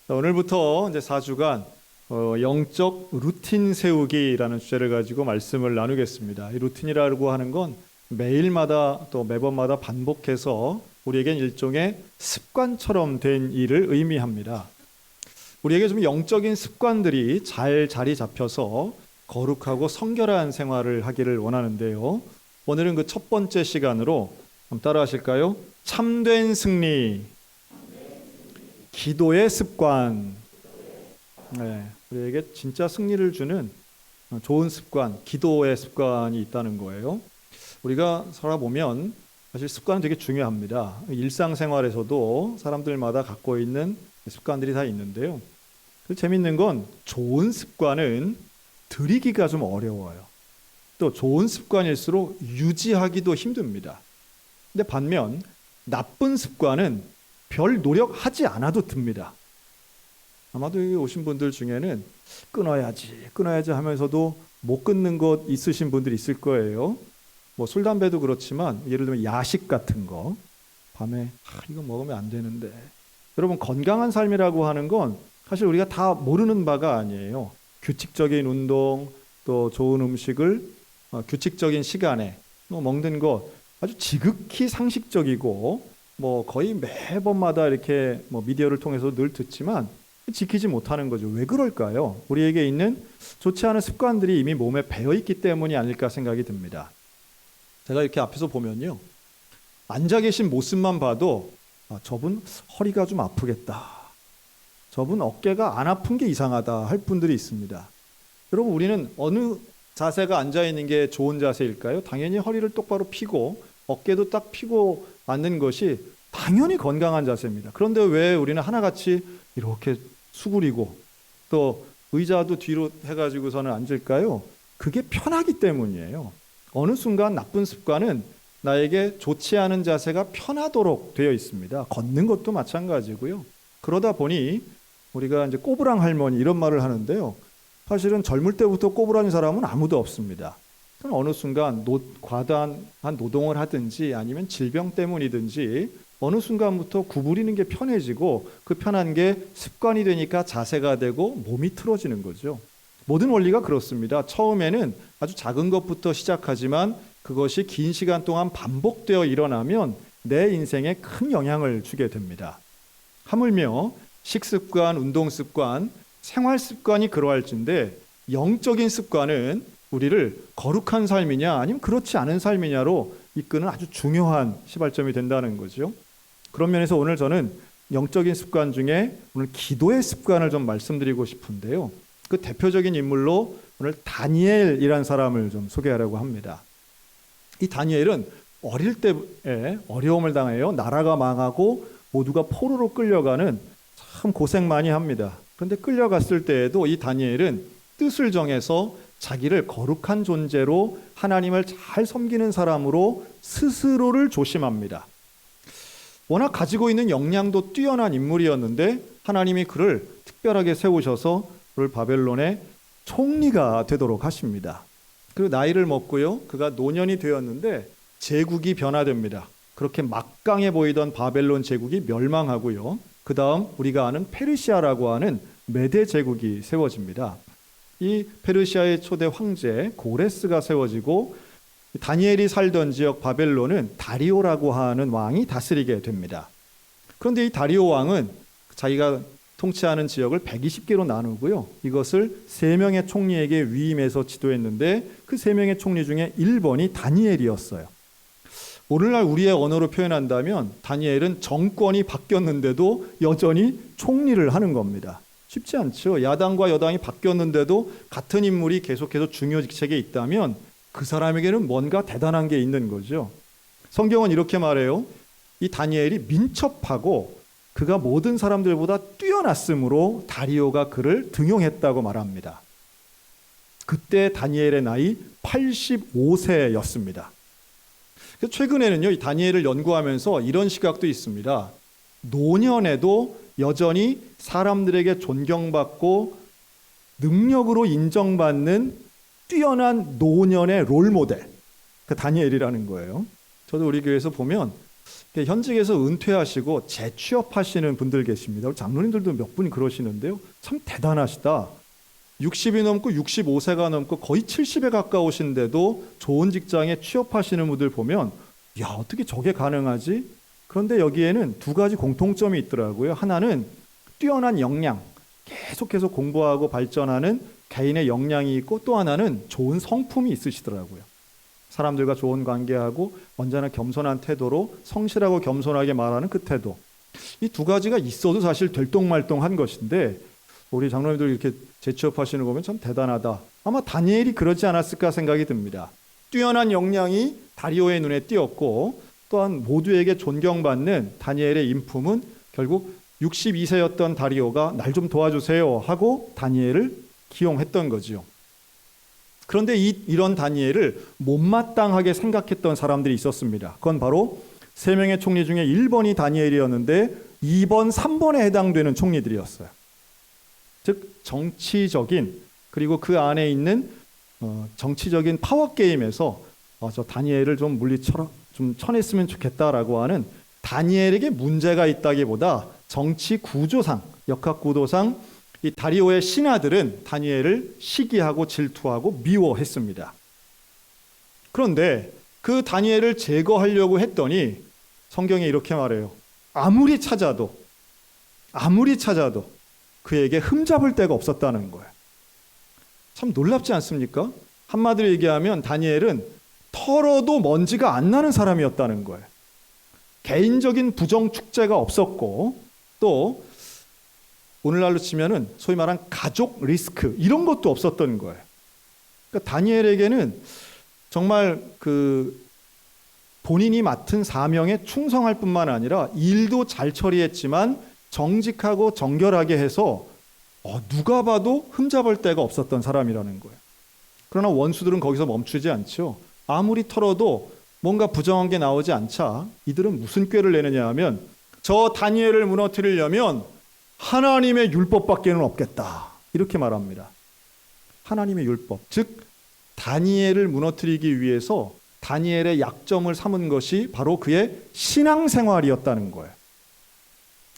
오늘부터 이제 4주간 영적 루틴 세우기라는 주제를 가지고 말씀을 나누겠습니다. 이 루틴이라고 하는 건 매일마다 또 매번마다 반복해서 우리에겐 일종의 습관처럼 된 일을 의미합니다. 우리에게 좀 영적인 습관들이 잘 자리 잡혀서 거룩하고 성결한 생활을 하기를 원하는데요. 오늘은 그 첫 번째 시간으로 한번 따라 하실까요? 참된 승리, 기도의 습관. 네, 우리에게 진짜 승리를 주는 좋은 습관, 기도의 습관이 있다는 거예요. 우리가 살아보면 사실 습관은 되게 중요합니다. 일상생활에서도 사람들마다 갖고 있는 습관들이 다 있는데요. 재밌는 건 좋은 습관은 들이기가 좀 어려워요. 또 좋은 습관일수록 유지하기도 힘듭니다. 근데 반면 나쁜 습관은 별 노력하지 않아도 듭니다. 아마도 여기 오신 분들 중에는 끊어야지 하면서도 못 끊는 것 있으신 분들이 있을 거예요. 뭐 술, 담배도 그렇지만 예를 들면 야식 같은 거 밤에 이거 먹으면 안 되는데. 여러분, 건강한 삶이라고 하는 건 사실 우리가 다 모르는 바가 아니에요. 규칙적인 운동, 또 좋은 음식을 규칙적인 시간에 먹는 것 아주 지극히 상식적이고 뭐 거의 매번마다 이렇게 미디어를 통해서 늘 듣지만 지키지 못하는 거죠. 왜 그럴까요? 우리에게 있는 좋지 않은 습관들이 이미 몸에 배어 있기 때문이 아닐까 생각이 듭니다. 제가 이렇게 앞에서 보면요, 앉아 계신 모습만 봐도 저분 허리가 좀 아프겠다, 저분 어깨가 안 아픈 게 이상하다 할 분들이 있습니다. 여러분, 우리는 어느 자세가 앉아 있는 게 좋은 자세일까요? 당연히 허리를 똑바로 펴고 어깨도 딱 펴고 앉는 것이 당연히 건강한 자세입니다. 그런데 왜 우리는 하나같이 이렇게 수그리고 또 의자도 뒤로 해가지고서는 앉을까요? 그게 편하기 때문이에요. 어느 순간 나쁜 습관은 나에게 좋지 않은 자세가 편하도록 되어 있습니다. 걷는 것도 마찬가지고요. 그러다 보니 우리가 이제 꼬부랑 할머니 이런 말을 하는데요. 사실은 젊을 때부터 꼬부라진 사람은 아무도 없습니다. 어느 순간 과다한 노동을 하든지 아니면 질병 때문이든지 어느 순간부터 구부리는 게 편해지고 그 편한 게 습관이 되니까 자세가 되고 몸이 틀어지는 거죠. 모든 원리가 그렇습니다. 처음에는 아주 작은 것부터 시작하지만 그것이 긴 시간 동안 반복되어 일어나면 내 인생에 큰 영향을 주게 됩니다. 하물며 식습관, 운동습관, 생활습관이 그러할진데 영적인 습관은 우리를 거룩한 삶이냐 아니면 그렇지 않은 삶이냐로 이끄는 아주 중요한 시발점이 된다는 거죠. 그런 면에서 오늘 저는 영적인 습관 중에 오늘 기도의 습관을 좀 말씀드리고 싶은데요. 그 대표적인 인물로 오늘 다니엘이라는 사람을 좀 소개하려고 합니다. 이 다니엘은 어릴 때에 어려움을 당해요. 나라가 망하고 모두가 포로로 끌려가는 참 고생 많이 합니다. 그런데 끌려갔을 때에도 이 다니엘은 뜻을 정해서 자기를 거룩한 존재로 하나님을 잘 섬기는 사람으로 스스로를 조심합니다. 워낙 가지고 있는 역량도 뛰어난 인물이었는데 하나님이 그를 특별하게 세우셔서 그를 바벨론의 총리가 되도록 하십니다. 그리고 나이를 먹고요, 그가 노년이 되었는데 제국이 변화됩니다. 그렇게 막강해 보이던 바벨론 제국이 멸망하고요, 그 다음 우리가 아는 페르시아라고 하는 메대 제국이 세워집니다. 이 페르시아의 초대 황제 고레스가 세워지고 다니엘이 살던 지역 바벨론은 다리오라고 하는 왕이 다스리게 됩니다. 그런데 이 다리오 왕은 자기가 통치하는 지역을 120개로 나누고요, 이것을 3명의 총리에게 위임해서 지도했는데 그 3명의 총리 중에 1번이 다니엘이었어요. 오늘날 우리의 언어로 표현한다면 다니엘은 정권이 바뀌었는데도 여전히 총리를 하는 겁니다. 쉽지 않죠. 야당과 여당이 바뀌었는데도 같은 인물이 계속해서 중요 직책에 있다면 그 사람에게는 뭔가 대단한 게 있는 거죠. 성경은 이렇게 말해요. 이 다니엘이 민첩하고 그가 모든 사람들보다 뛰어났으므로 다리오가 그를 등용했다고 말합니다. 그때 다니엘의 나이 85세였습니다. 최근에는요, 이 다니엘을 연구하면서 이런 시각도 있습니다. 노년에도 여전히 사람들에게 존경받고 능력으로 인정받는 뛰어난 노년의 롤모델, 그 다니엘이라는 거예요. 저도 우리 교회에서 보면 현직에서 은퇴하시고 재취업하시는 분들 계십니다. 우리 장로님들도 몇 분이 그러시는데요. 참 대단하시다. 60이 넘고 65세가 넘고 거의 70에 가까우신데도 좋은 직장에 취업하시는 분들 보면 야, 어떻게 저게 가능하지? 그런데 여기에는 두 가지 공통점이 있더라고요. 하나는 뛰어난 역량, 계속해서 공부하고 발전하는 개인의 역량이 있고, 또 하나는 좋은 성품이 있으시더라고요. 사람들과 좋은 관계하고 언제나 겸손한 태도로 성실하고 겸손하게 말하는 그 태도. 이 두 가지가 있어도 사실 될똥말똥한 것인데 우리 장로님들 이렇게 재취업하시는 거 보면 참 대단하다. 아마 다니엘이 그러지 않았을까 생각이 듭니다. 뛰어난 역량이 다리오의 눈에 띄었고, 또한 모두에게 존경받는 다니엘의 인품은 결국 62세였던 다리오가 날 좀 도와주세요 하고 다니엘을 기용했던 거죠. 그런데 이런 다니엘을 못마땅하게 생각했던 사람들이 있었습니다. 그건 바로 3명의 총리 중에 1번이 다니엘이었는데 2번, 3번에 해당되는 총리들이었어요. 즉 정치적인, 그리고 그 안에 있는 정치적인 파워게임에서 저 다니엘을 좀 좀 쳐냈으면 좋겠다라고 하는, 다니엘에게 문제가 있다기보다 정치 구조상, 역학 구도상 이 다리오의 신하들은 다니엘을 시기하고 질투하고 미워했습니다. 그런데 그 다니엘을 제거하려고 했더니 성경에 이렇게 말해요. 아무리 찾아도 그에게 흠잡을 데가 없었다는 거예요. 참 놀랍지 않습니까? 한마디로 얘기하면 다니엘은 털어도 먼지가 안 나는 사람이었다는 거예요. 개인적인 부정 축제가 없었고, 또 오늘날로 치면은 소위 말한 가족 리스크 이런 것도 없었던 거예요. 그러니까 다니엘에게는 정말 본인이 맡은 사명에 충성할 뿐만 아니라 일도 잘 처리했지만 정직하고 정결하게 해서 누가 봐도 흠잡을 데가 없었던 사람이라는 거예요. 그러나 원수들은 거기서 멈추지 않죠. 아무리 털어도 뭔가 부정한 게 나오지 않자 이들은 무슨 꾀를 내느냐 하면, 저 다니엘을 무너뜨리려면 하나님의 율법밖에는 없겠다, 이렇게 말합니다. 하나님의 율법, 즉 다니엘을 무너뜨리기 위해서 다니엘의 약점을 삼은 것이 바로 그의 신앙생활이었다는 거예요.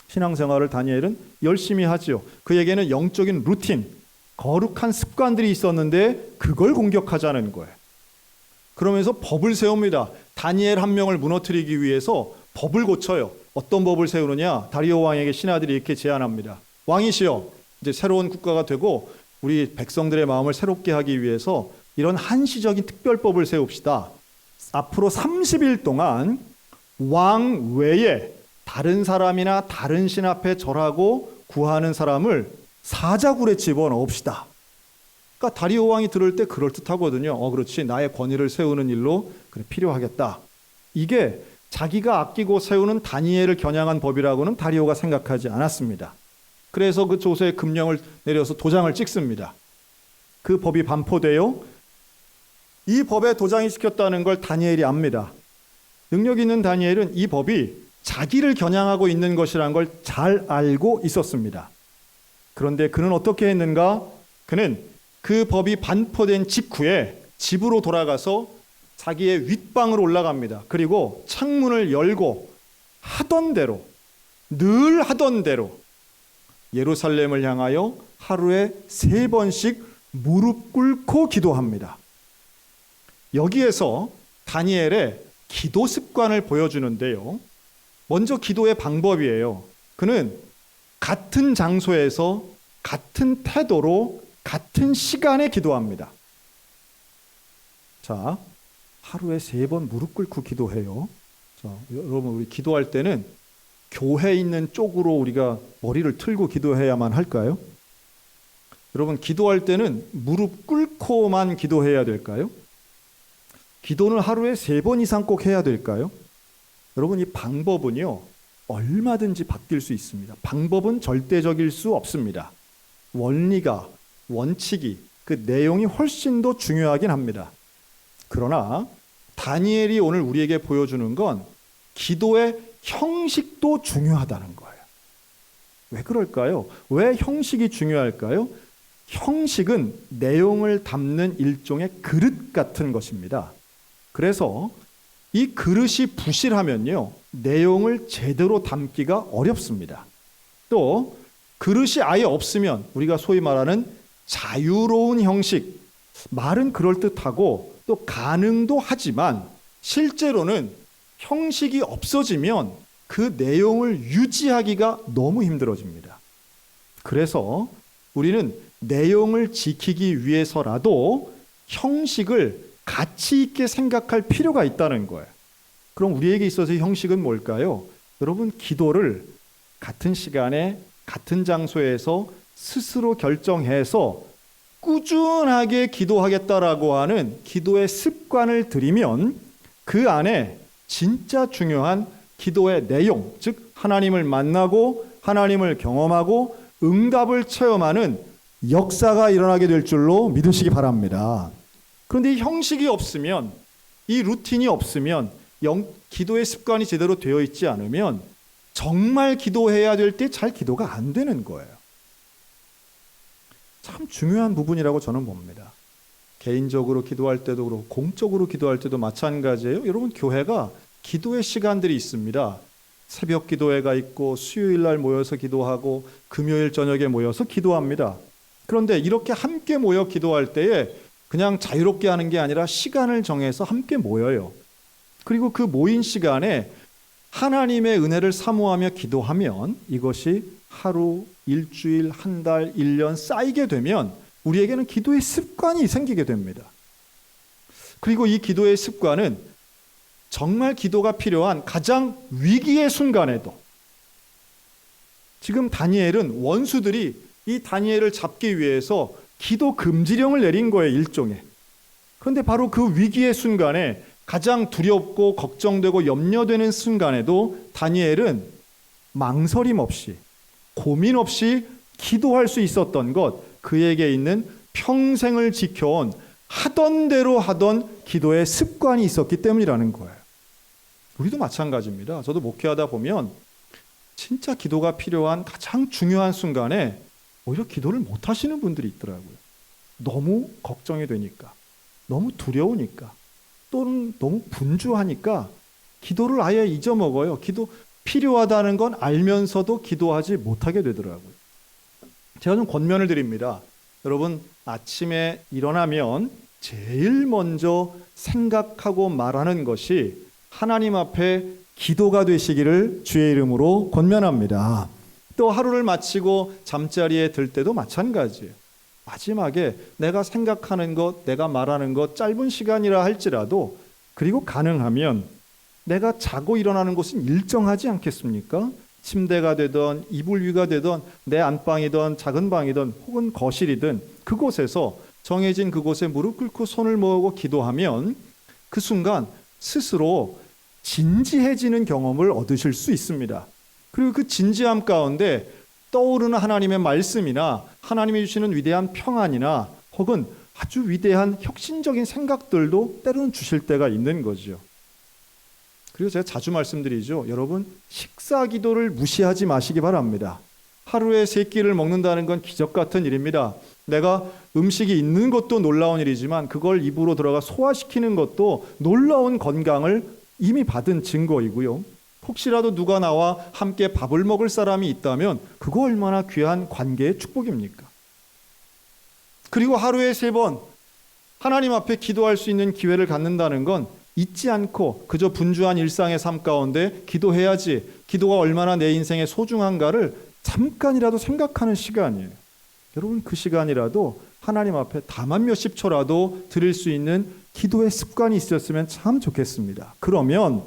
신앙생활을 다니엘은 열심히 하지요. 그에게는 영적인 루틴, 거룩한 습관들이 있었는데 그걸 공격하자는 거예요. 그러면서 법을 세웁니다. 다니엘 한 명을 무너뜨리기 위해서 법을 고쳐요. 어떤 법을 세우느냐? 다리오 왕에게 신하들이 이렇게 제안합니다. 왕이시여, 이제 새로운 국가가 되고 우리 백성들의 마음을 새롭게 하기 위해서 이런 한시적인 특별법을 세웁시다. 앞으로 30일 동안 왕 외에 다른 사람이나 다른 신 앞에 절하고 구하는 사람을 사자굴에 집어넣읍시다. 그러니까 다리오 왕이 들을 때 그럴듯하거든요. 그렇지, 나의 권위를 세우는 일로 그래 필요하겠다. 이게 자기가 아끼고 세우는 다니엘을 겨냥한 법이라고는 다리오가 생각하지 않았습니다. 그래서 그 조서에 금령을 내려서 도장을 찍습니다. 그 법이 반포되어 이 법에 도장이 찍혔다는 걸 다니엘이 압니다. 능력 있는 다니엘은 이 법이 자기를 겨냥하고 있는 것이라는 걸 잘 알고 있었습니다. 그런데 그는 어떻게 했는가? 그는 그 법이 반포된 직후에 집으로 돌아가서 자기의 윗방으로 올라갑니다. 그리고 창문을 열고 늘 하던 대로 예루살렘을 향하여 하루에 3번씩 무릎 꿇고 기도합니다. 여기에서 다니엘의 기도 습관을 보여주는데요. 먼저 기도의 방법이에요. 그는 같은 장소에서 같은 태도로 같은 시간에 기도합니다. 자, 하루에 3번 무릎 꿇고 기도해요. 자, 여러분, 우리 기도할 때는 교회 있는 쪽으로 우리가 머리를 틀고 기도해야만 할까요? 여러분, 기도할 때는 무릎 꿇고만 기도해야 될까요? 기도는 하루에 3번 이상 꼭 해야 될까요? 여러분, 이 방법은요, 얼마든지 바뀔 수 있습니다. 방법은 절대적일 수 없습니다. 원리가, 원칙이, 그 내용이 훨씬 더 중요하긴 합니다. 그러나 다니엘이 오늘 우리에게 보여주는 건 기도의 형식도 중요하다는 거예요. 왜 그럴까요? 왜 형식이 중요할까요? 형식은 내용을 담는 일종의 그릇 같은 것입니다. 그래서 이 그릇이 부실하면요, 내용을 제대로 담기가 어렵습니다. 또 그릇이 아예 없으면 우리가 소위 말하는 자유로운 형식, 말은 그럴듯하고 또 가능도 하지만 실제로는 형식이 없어지면 그 내용을 유지하기가 너무 힘들어집니다. 그래서 우리는 내용을 지키기 위해서라도 형식을 가치 있게 생각할 필요가 있다는 거예요. 그럼 우리에게 있어서 형식은 뭘까요? 여러분, 기도를 같은 시간에 같은 장소에서 스스로 결정해서 꾸준하게 기도하겠다라고 하는 기도의 습관을 들이면 그 안에 진짜 중요한 기도의 내용, 즉 하나님을 만나고 하나님을 경험하고 응답을 체험하는 역사가 일어나게 될 줄로 믿으시기 바랍니다. 그런데 이 형식이 없으면, 이 루틴이 없으면, 기도의 습관이 제대로 되어 있지 않으면 정말 기도해야 될 때 잘 기도가 안 되는 거예요. 참 중요한 부분이라고 저는 봅니다. 개인적으로 기도할 때도 그렇고 공적으로 기도할 때도 마찬가지예요. 여러분, 교회가 기도의 시간들이 있습니다. 새벽 기도회가 있고 수요일 날 모여서 기도하고 금요일 저녁에 모여서 기도합니다. 그런데 이렇게 함께 모여 기도할 때에 그냥 자유롭게 하는 게 아니라 시간을 정해서 함께 모여요. 그리고 그 모인 시간에 하나님의 은혜를 사모하며 기도하면 이것이 하루, 일주일, 한 달, 1년 쌓이게 되면 우리에게는 기도의 습관이 생기게 됩니다. 그리고 이 기도의 습관은 정말 기도가 필요한 가장 위기의 순간에도, 지금 다니엘은 원수들이 이 다니엘을 잡기 위해서 기도 금지령을 내린 거예요, 일종의. 그런데 바로 그 위기의 순간에 가장 두렵고 걱정되고 염려되는 순간에도 다니엘은 망설임 없이 고민 없이 기도할 수 있었던 것, 그에게 있는 평생을 지켜온 하던 대로 하던 기도의 습관이 있었기 때문이라는 거예요. 우리도 마찬가지입니다. 저도 목회하다 보면 진짜 기도가 필요한 가장 중요한 순간에 오히려 기도를 못 하시는 분들이 있더라고요. 너무 걱정이 되니까, 너무 두려우니까, 또는 너무 분주하니까 기도를 아예 잊어먹어요. 기도 필요하다는 건 알면서도 기도하지 못하게 되더라고요. 제가 좀 권면을 드립니다. 여러분, 아침에 일어나면 제일 먼저 생각하고 말하는 것이 하나님 앞에 기도가 되시기를 주의 이름으로 권면합니다. 또 하루를 마치고 잠자리에 들 때도 마찬가지예요. 마지막에 내가 생각하는 것, 내가 말하는 것 짧은 시간이라 할지라도, 그리고 가능하면 내가 자고 일어나는 곳은 일정하지 않겠습니까? 침대가 되던 이불 위가 되던 내 안방이든 작은 방이든 혹은 거실이든 그곳에서 정해진 그곳에 무릎 꿇고 손을 모으고 기도하면 그 순간 스스로 진지해지는 경험을 얻으실 수 있습니다. 그리고 그 진지함 가운데 떠오르는 하나님의 말씀이나 하나님이 주시는 위대한 평안이나 혹은 아주 위대한 혁신적인 생각들도 때로는 주실 때가 있는 거죠. 그리고 제가 자주 말씀드리죠. 여러분, 식사 기도를 무시하지 마시기 바랍니다. 하루에 3끼를 먹는다는 건 기적 같은 일입니다. 내가 음식이 있는 것도 놀라운 일이지만 그걸 입으로 들어가 소화시키는 것도 놀라운 건강을 이미 받은 증거이고요. 혹시라도 누가 나와 함께 밥을 먹을 사람이 있다면 그거 얼마나 귀한 관계의 축복입니까? 그리고 하루에 3번 하나님 앞에 기도할 수 있는 기회를 갖는다는 건 잊지 않고 그저 분주한 일상의 삶 가운데 기도해야지, 기도가 얼마나 내 인생에 소중한가를 잠깐이라도 생각하는 시간이에요. 여러분, 그 시간이라도 하나님 앞에 다만 몇십 초라도 드릴 수 있는 기도의 습관이 있었으면 참 좋겠습니다. 그러면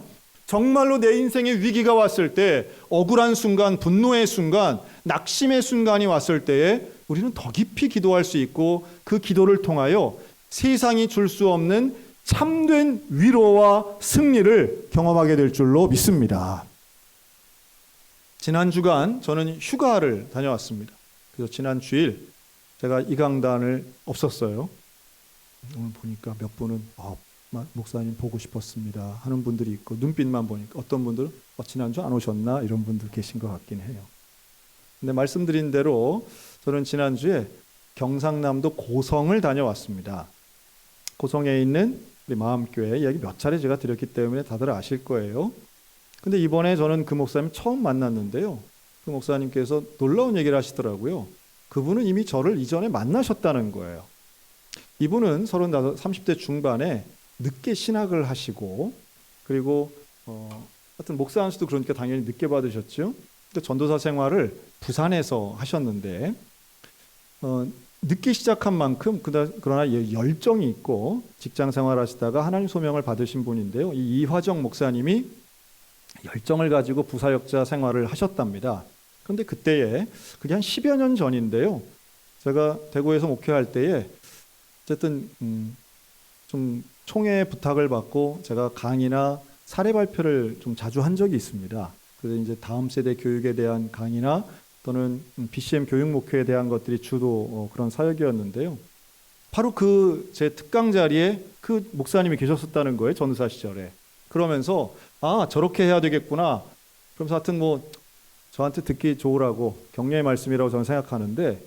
정말로 내 인생에 위기가 왔을 때, 억울한 순간, 분노의 순간, 낙심의 순간이 왔을 때에 우리는 더 깊이 기도할 수 있고 그 기도를 통하여 세상이 줄 수 없는 참된 위로와 승리를 경험하게 될 줄로 믿습니다. 지난 주간 저는 휴가를 다녀왔습니다. 그래서 지난 주일 제가 이 강단을 없었어요. 오늘 보니까 몇 분은 목사님 보고 싶었습니다 하는 분들이 있고, 눈빛만 보니까 어떤 분들은 지난주 안 오셨나 이런 분들 계신 것 같긴 해요. 근데 말씀드린 대로 저는 지난주에 경상남도 고성을 다녀왔습니다. 고성에 있는 우리 마음교회 이야기 몇 차례 제가 드렸기 때문에 다들 아실 거예요. 근데 이번에 저는 그 목사님 처음 만났는데요. 그 목사님께서 놀라운 얘기를 하시더라고요. 그분은 이미 저를 이전에 만나셨다는 거예요. 이분은 35, 30대 중반에 늦게 신학을 하시고, 그리고 하여튼 목사 안수도 그러니까 당연히 늦게 받으셨죠. 전도사 생활을 부산에서 하셨는데 늦게 시작한 만큼 그러나 열정이 있고 직장 생활하시다가 하나님 소명을 받으신 분인데요. 이 이화정 목사님이 열정을 가지고 부사역자 생활을 하셨답니다. 그런데 그때에 그게 한 10여 년 전인데요. 제가 대구에서 목회할 때에 어쨌든 좀 총회 부탁을 받고 제가 강의나 사례 발표를 좀 자주 한 적이 있습니다. 그래서 이제 다음 세대 교육에 대한 강의나 또는 BCM 교육 목회에 대한 것들이 주로 그런 사역이었는데요. 바로 그 제 특강 자리에 그 목사님이 계셨었다는 거예요. 전사 시절에. 그러면서 저렇게 해야 되겠구나. 그러면서 하여튼 뭐 저한테 듣기 좋으라고 격려의 말씀이라고 저는 생각하는데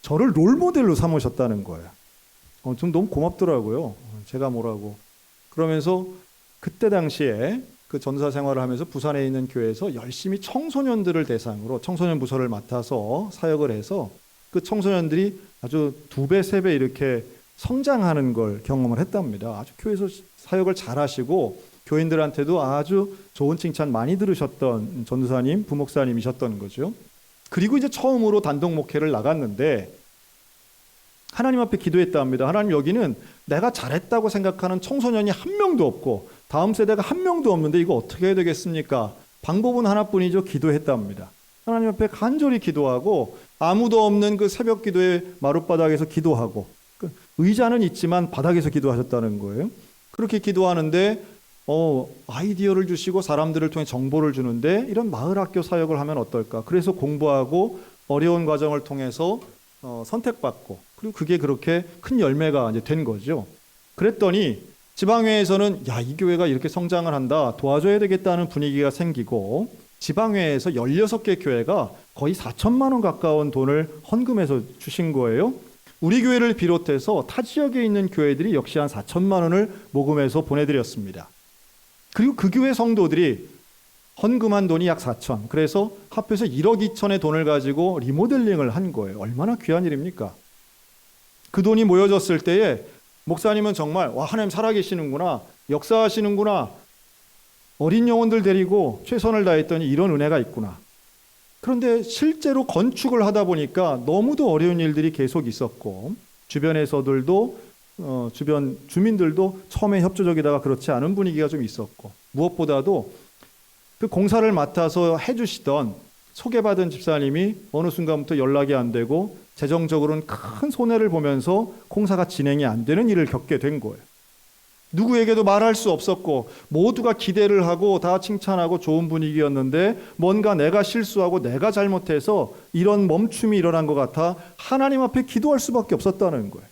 저를 롤모델로 삼으셨다는 거예요. 좀 너무 고맙더라고요. 제가 뭐라고. 그러면서 그때 당시에 그 전사 생활을 하면서 부산에 있는 교회에서 열심히 청소년들을 대상으로 청소년 부서를 맡아서 사역을 해서 그 청소년들이 아주 2배, 3배 이렇게 성장하는 걸 경험을 했답니다. 아주 교회에서 사역을 잘 하시고 교인들한테도 아주 좋은 칭찬 많이 들으셨던 전도사님, 부목사님이셨던 거죠. 그리고 이제 처음으로 단독 목회를 나갔는데 하나님 앞에 기도했다 합니다. 하나님, 여기는 내가 잘했다고 생각하는 청소년이 한 명도 없고 다음 세대가 한 명도 없는데 이거 어떻게 해야 되겠습니까? 방법은 하나뿐이죠. 기도했다 합니다. 하나님 앞에 간절히 기도하고 아무도 없는 그 새벽 기도의 마룻바닥에서 기도하고 의자는 있지만 바닥에서 기도하셨다는 거예요. 그렇게 기도하는데 아이디어를 주시고 사람들을 통해 정보를 주는데 이런 마을학교 사역을 하면 어떨까? 그래서 공부하고 어려운 과정을 통해서 선택받고 그리고 그게 그렇게 큰 열매가 이제 된 거죠. 그랬더니 지방회에서는 이 교회가 이렇게 성장을 한다, 도와줘야 되겠다는 분위기가 생기고 지방회에서 16개 교회가 거의 4천만 원 가까운 돈을 헌금해서 주신 거예요. 우리 교회를 비롯해서 타 지역에 있는 교회들이 역시 한 4천만 원을 모금해서 보내드렸습니다. 그리고 그 교회 성도들이 헌금한 돈이 약 4천, 그래서 합해서 1억 2천의 돈을 가지고 리모델링을 한 거예요. 얼마나 귀한 일입니까? 그 돈이 모여졌을 때에 목사님은 정말 하나님 살아계시는구나, 역사하시는구나, 어린 영혼들 데리고 최선을 다했더니 이런 은혜가 있구나. 그런데 실제로 건축을 하다 보니까 너무도 어려운 일들이 계속 있었고 주변에서들도 주변 주민들도 처음에 협조적이다가 그렇지 않은 분위기가 좀 있었고 무엇보다도 그 공사를 맡아서 해주시던 소개받은 집사님이 어느 순간부터 연락이 안 되고 재정적으로는 큰 손해를 보면서 공사가 진행이 안 되는 일을 겪게 된 거예요. 누구에게도 말할 수 없었고 모두가 기대를 하고 다 칭찬하고 좋은 분위기였는데 뭔가 내가 실수하고 내가 잘못해서 이런 멈춤이 일어난 것 같아 하나님 앞에 기도할 수밖에 없었다는 거예요.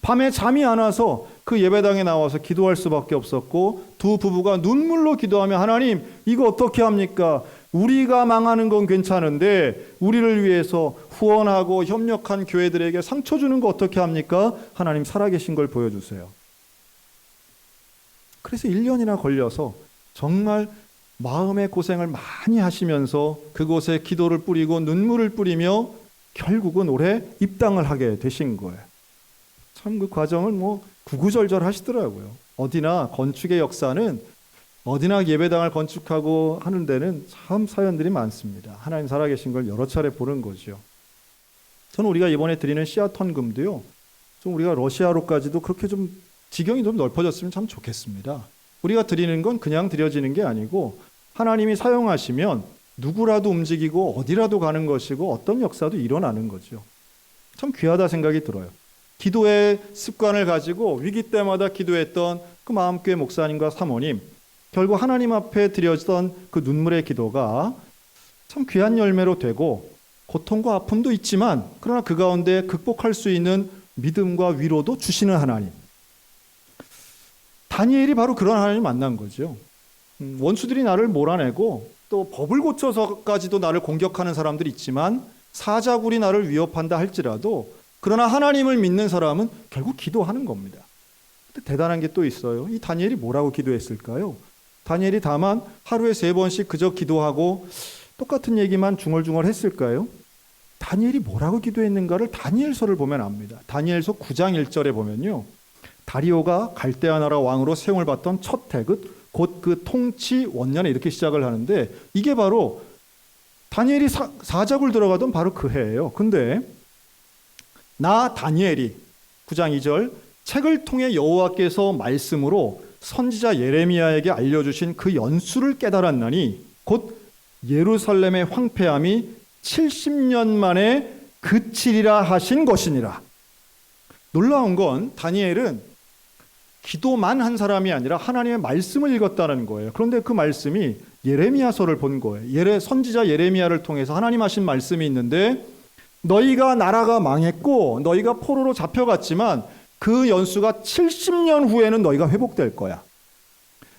밤에 잠이 안 와서 그 예배당에 나와서 기도할 수밖에 없었고 두 부부가 눈물로 기도하며 하나님 이거 어떻게 합니까? 우리가 망하는 건 괜찮은데 우리를 위해서 후원하고 협력한 교회들에게 상처 주는 거 어떻게 합니까? 하나님 살아계신 걸 보여주세요. 그래서 1년이나 걸려서 정말 마음의 고생을 많이 하시면서 그곳에 기도를 뿌리고 눈물을 뿌리며 결국은 올해 입당을 하게 되신 거예요. 참 그 과정을 구구절절 하시더라고요. 어디나 건축의 역사는 어디나 예배당을 건축하고 하는 데는 참 사연들이 많습니다. 하나님 살아계신 걸 여러 차례 보는 거죠. 저는 우리가 이번에 드리는 씨앗 헌금도요, 좀 우리가 러시아로까지도 그렇게 좀 지경이 좀 넓어졌으면 참 좋겠습니다. 우리가 드리는 건 그냥 드려지는 게 아니고 하나님이 사용하시면 누구라도 움직이고 어디라도 가는 것이고 어떤 역사도 일어나는 거죠. 참 귀하다 생각이 들어요. 기도의 습관을 가지고 위기 때마다 기도했던 그 마음교회 목사님과 사모님, 결국 하나님 앞에 드려지던 그 눈물의 기도가 참 귀한 열매로 되고 고통과 아픔도 있지만 그러나 그 가운데 극복할 수 있는 믿음과 위로도 주시는 하나님. 다니엘이 바로 그런 하나님 만난 거죠. 원수들이 나를 몰아내고 또 법을 고쳐서까지도 나를 공격하는 사람들이 있지만 사자굴이 나를 위협한다 할지라도 그러나 하나님을 믿는 사람은 결국 기도하는 겁니다. 근데 대단한 게 또 있어요. 이 다니엘이 뭐라고 기도했을까요? 다니엘이 다만 하루에 3번씩 그저 기도하고 똑같은 얘기만 중얼중얼 했을까요? 다니엘이 뭐라고 기도했는가를 다니엘서를 보면 압니다. 다니엘서 9장 1절에 보면요, 다리오가 갈대아 나라 왕으로 세움을 받던 첫 해귿 곧 그 통치 원년에 이렇게 시작을 하는데, 이게 바로 다니엘이 사자굴 들어가던 바로 그 해예요. 근데 나 다니엘이 9장 2절 책을 통해 여호와께서 말씀으로 선지자 예레미야에게 알려주신 그 연수를 깨달았나니 곧 예루살렘의 황폐함이 70년 만에 그치리라 하신 것이니라. 놀라운 건 다니엘은 기도만 한 사람이 아니라 하나님의 말씀을 읽었다는 거예요. 그런데 그 말씀이 예레미야서를 본 거예요. 선지자 예레미야를 통해서 하나님 하신 말씀이 있는데, 너희가 나라가 망했고 너희가 포로로 잡혀갔지만 그 연수가 70년 후에는 너희가 회복될 거야.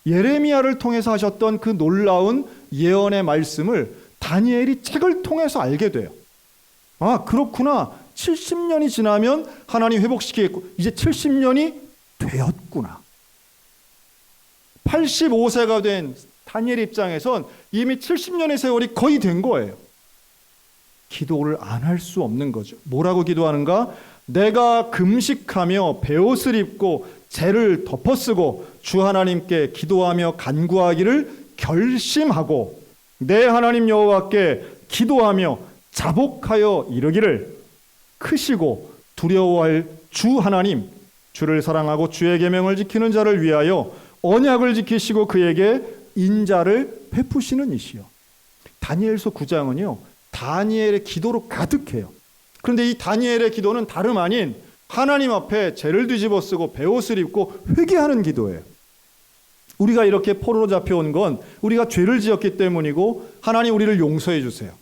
예레미야를 통해서 하셨던 그 놀라운 예언의 말씀을 다니엘이 책을 통해서 알게 돼요. 아, 그렇구나. 70년이 지나면 하나님 회복시키겠고, 이제 70년이 되었구나. 85세가 된 다니엘 입장에선 이미 70년의 세월이 거의 된 거예요. 기도를 안 할 수 없는 거죠. 뭐라고 기도하는가? 내가 금식하며 베옷을 입고 재를 덮어쓰고 주 하나님께 기도하며 간구하기를 결심하고 내 하나님 여호와께 기도하며 자복하여 이르기를, 크시고 두려워할 주 하나님, 주를 사랑하고 주의 계명을 지키는 자를 위하여 언약을 지키시고 그에게 인자를 베푸시는 이시여. 다니엘서 9장은요 다니엘의 기도로 가득해요. 그런데 이 다니엘의 기도는 다름 아닌 하나님 앞에 죄를 뒤집어 쓰고 베옷을 입고 회개하는 기도예요. 우리가 이렇게 포로로 잡혀온 건 우리가 죄를 지었기 때문이고, 하나님 우리를 용서해 주세요.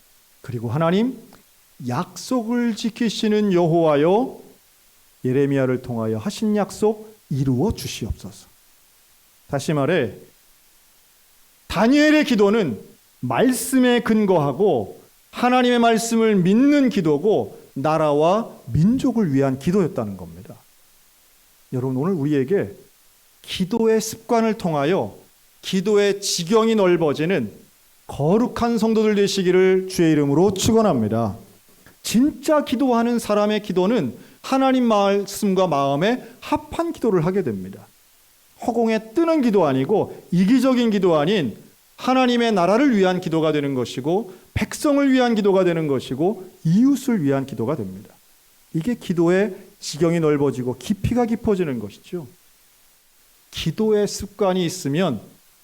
그리고 하나님 약속을 지키시는 여호와여, 예레미야를 통하여 하신 약속 이루어 주시옵소서. 다시 말해 다니엘의 기도는 말씀에 근거하고 하나님의 말씀을 믿는 기도고 나라와 민족을 위한 기도였다는 겁니다. 여러분, 오늘 우리에게 기도의 습관을 통하여 기도의 지경이 넓어지는 거룩한 성도들 되시기를 주의 이름으로 축원합니다. 진짜 기도하는 사람의 기도는 하나님 말씀과 마음에 합한 기도를 하게 됩니다. 허공에 뜨는 기도 아니고 이기적인 기도 아닌 하나님의 나라를 위한 기도가 되는 것이고, 백성을 위한 기도가 되는 것이고, 이웃을 위한 기도가 됩니다. 이게 기도의 지경이 넓어지고 깊이가 깊어지는 것이죠. 기도의 습관이 있으면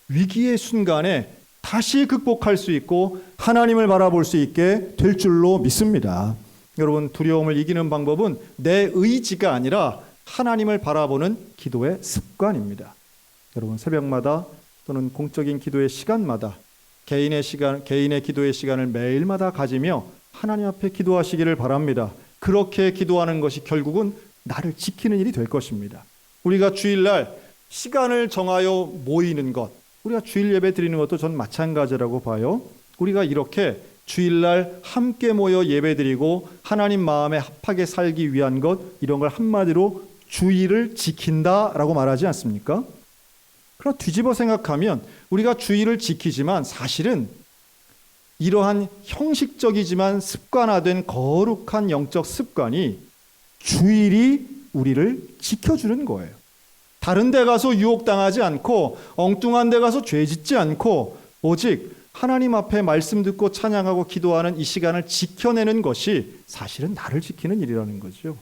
위기의 순간에 다시 극복할 수 있고 하나님을 바라볼 수 있게 될 줄로 믿습니다. 여러분, 두려움을 이기는 방법은 내 의지가 아니라 하나님을 바라보는 기도의 습관입니다. 여러분, 새벽마다 또는 공적인 기도의 시간마다 개인의 기도의 시간을 매일마다 가지며 하나님 앞에 기도하시기를 바랍니다. 그렇게 기도하는 것이 결국은 나를 지키는 일이 될 것입니다. 우리가 주일날 시간을 정하여 모이는 것, 우리가 주일 예배 드리는 것도 전 마찬가지라고 봐요. 우리가 이렇게 주일날 함께 모여 예배 드리고 하나님 마음에 합하게 살기 위한 것, 이런 걸 한마디로 주일을 지킨다라고 말하지 않습니까? 그러나 뒤집어 생각하면 우리가 주일을 지키지만 사실은 이러한 형식적이지만 습관화된 거룩한 영적 습관이 주일이 우리를 지켜주는 거예요. 다른 데 가서 유혹당하지 않고 엉뚱한 데 가서 죄 짓지 않고 오직 하나님 앞에 말씀 듣고 찬양하고 기도하는 이 시간을 지켜내는 것이 사실은 나를 지키는 일이라는 거죠.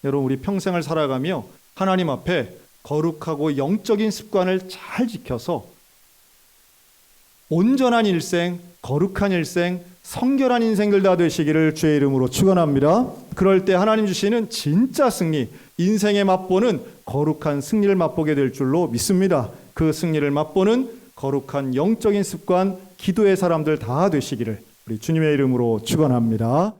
여러분, 우리 평생을 살아가며 하나님 앞에 거룩하고 영적인 습관을 잘 지켜서 온전한 일생, 거룩한 일생, 성결한 인생들 다 되시기를 주의 이름으로 축원합니다. 그럴 때 하나님 주시는 진짜 승리, 인생의 맛보는 거룩한 승리를 맛보게 될 줄로 믿습니다. 그 승리를 맛보는 거룩한 영적인 습관, 기도의 사람들 다 되시기를 우리 주님의 이름으로 축원합니다.